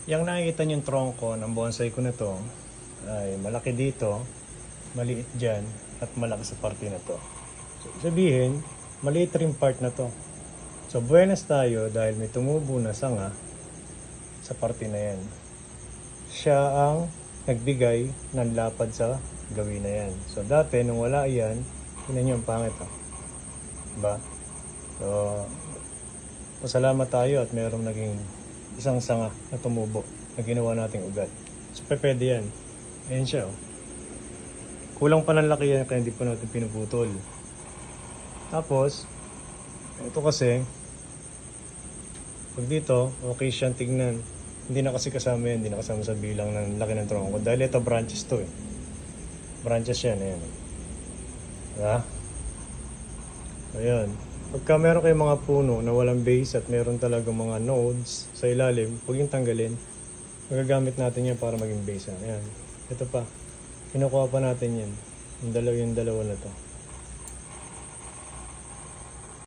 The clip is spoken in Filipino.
Yung nakikita niyong tronco ng bonsai ko na to ay malaki dito, maliit dyan, at malaki sa parte na to. So, sabihin, maliit rin part na to. So, buenas tayo dahil may tumubo na sanga sa parte na yan. Siya ang nagbigay ng lapad sa gawin na yan. So, dati, nung wala yan, tingnan nyo ang pangit. Diba? So, pasalamat tayo at mayroong naging isang sanga na tumubo na ginawa nating ugat. So, pwede yan. Ayan siya. Kulang pa ng laki yan kaya hindi pa natin pinuputol. Tapos, ito kasi, pag dito, okay siyang tignan. Hindi na kasi kasama yan, hindi na kasama sa bilang ng laki ng tronco. Dahil ito branches to eh. Branches yan, ayan. Diba? Ayan. Pagka meron kayong mga puno na walang base at meron talaga mga nodes sa ilalim, huwag yung tanggalin. Magagamit natin yan para maging base. Ayan. Ito pa. Kinukuha pa natin yan. Yung dalawa na to.